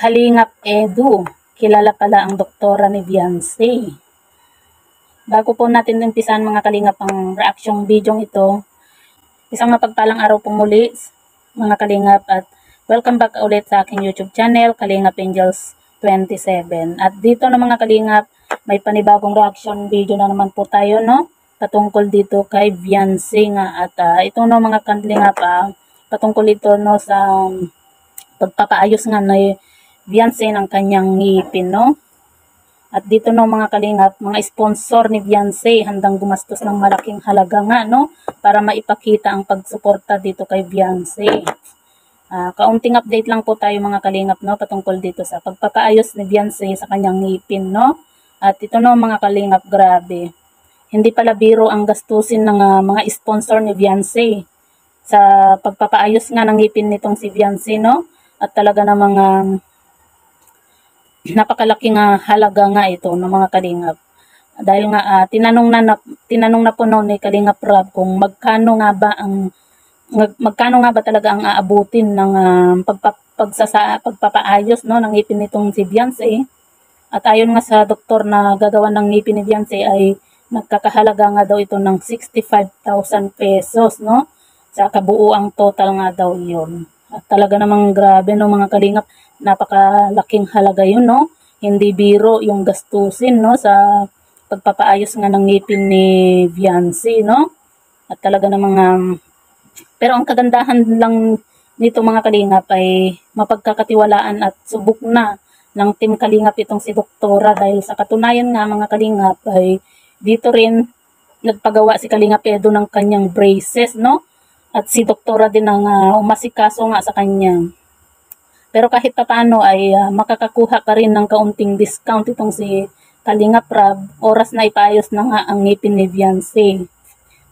Kalingap Edu, kilala pala ang doktora ni Beyonce. Bago po natin umpisan mga kalingap ang reaction video ito, isang mapagpalang araw po muli mga kalingap at welcome back ulit sa aking YouTube channel, Kalingap Angels 27. At dito na mga kalingap, may panibagong reaction video na naman po tayo, no? Patungkol dito kay Beyonce nga at ito no mga kalingap, patungkol ito no sa pagpapaayos nga na Beyonce ng kanyang ngipin, no? At dito no mga kalingap, mga sponsor ni Beyonce handang gumastos ng malaking halaga nga, no? Para maipakita ang pagsuporta dito kay Beyonce. Kaunting update lang po tayo mga kalingap, no? Patungkol dito sa pagpapaayos ni Beyonce sa kanyang ngipin, no? At ito no mga kalingap, grabe. Hindi pala biro ang gastusin ng mga sponsor ni Beyonce sa pagpapaayos nga ng ngipin nitong si Beyonce, no? At talaga namang napakalaking halaga nga ito ng mga kalingap. Dahil nga tinanong na po noon ni Kalingap Rob kung magkano nga ba talaga ang aabutin ng pagpapaayos no ng ngipin nitong si Beyonce. At ayon nga sa doktor na gagawa ng ngipin ni Beyonce ay nagkakahalaga nga daw ito ng 65,000 pesos, no? Sa kabuuang total nga daw 'yon. At talaga namang grabe no mga kalingap, napakalaking halaga yun, no? Hindi biro yung gastusin, no? Sa pagpapaayos nga ng ngipin ni Beyonce, no? At talaga namang pero ang kagandahan lang nito mga kalingap ay mapagkakatiwalaan at subok na ng Team Kalingap itong si Doktora dahil sa katunayan nga mga kalingap ay dito rin nagpagawa si Kalingap Edu ng kanyang braces, no? At si Doktora din ang umasikaso nga sa kanya. Pero kahit paano ay makakakuha ka rin ng kaunting discount itong si Kalingap Rob. Oras na ipaayos na nga ang ngipin ni Beyonce.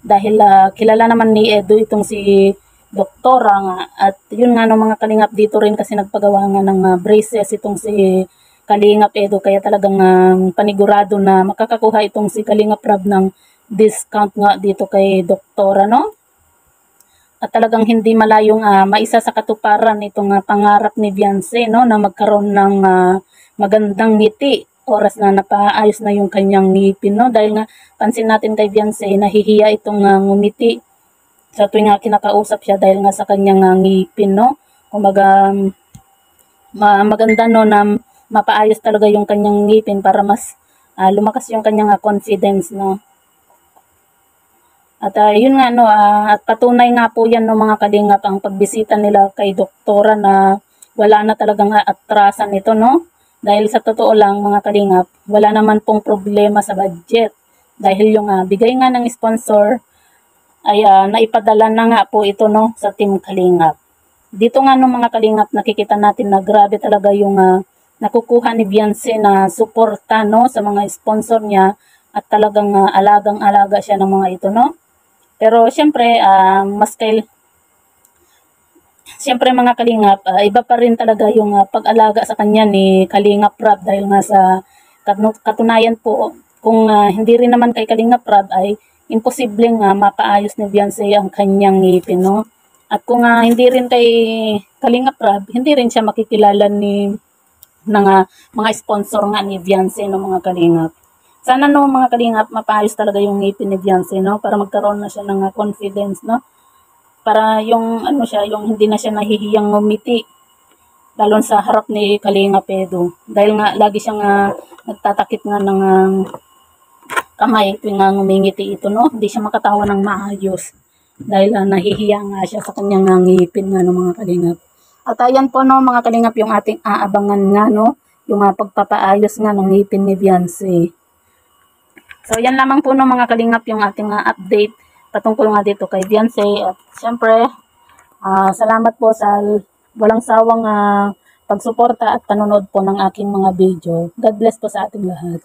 Dahil kilala naman ni Edu itong si Doktora nga. At yun nga no mga kalingap dito rin kasi nagpagawa nga ng braces itong si Kalingap Edu. Kaya talagang panigurado na makakakuha itong si Kalingap Rob ng discount nga dito kay Doktora, no? At talagang hindi malayong maisa sa katuparan itong pangarap ni Beyonce, no, na magkaroon ng magandang ngiti oras na napaayos na yung kanyang ngipin, no? Dahil nga pansin natin kay Beyonce nahihiya itong ngumiti sa tuwing kinakausap siya dahil nga sa kanyang ngipin, no? Kumbaga maganda no na mapaayos talaga yung kanyang ngipin para mas lumakas yung kanyang confidence, no? At yun nga no, at patunay nga po yan no mga kalingap ang pagbisita nila kay Doktora na wala na talagang atrasan nito, no? Dahil sa totoo lang mga kalingap, wala naman pong problema sa budget. Dahil yung bigay nga ng sponsor ay naipadala na nga po ito no sa Team Kalingap. Dito nga no mga kalingap nakikita natin na grabe talaga yung nakukuha ni Beyonce na suporta no sa mga sponsor niya at talagang alagang-alaga siya ng mga ito, no? Pero syempre, syempre mga kalingap, iba pa rin talaga yung pag-alaga sa kanya ni Kalingap Rob dahil nga sa katunayan po, kung hindi rin naman kay Kalingap Rob ay imposibleng mapaayos ni Beyonce ang kanyang ngipin, no? At kung hindi rin kay Kalingap Rob, hindi rin siya makikilala ng mga sponsor nga ni Beyonce, no mga kalingap. Sana no mga kalingap mapaayos talaga yung ngipin ni Beyonce, no, para magkaroon na siya ng confidence, no, para yung yung hindi na siya nahihiyang ngumiti lalo sa harap ni Kalingap Edu dahil nga lagi siyang nagtatakip nga ng kamay tuwing ngumingiti ito, no, hindi siya makatawa ng maayos dahil nahihiya nga siya sa kanyang ngipin nga no mga kalingap. At ayan po no mga kalingap yung ating aabangan nga no yung pagpapaayos nga ng ngipin ni Beyonce. So, yan lamang po no mga kalingap yung ating update patungkol nga dito kay Beyonce. At syempre, salamat po sa walang sawang pagsuporta at panonood po ng aking mga video. God bless po sa ating lahat.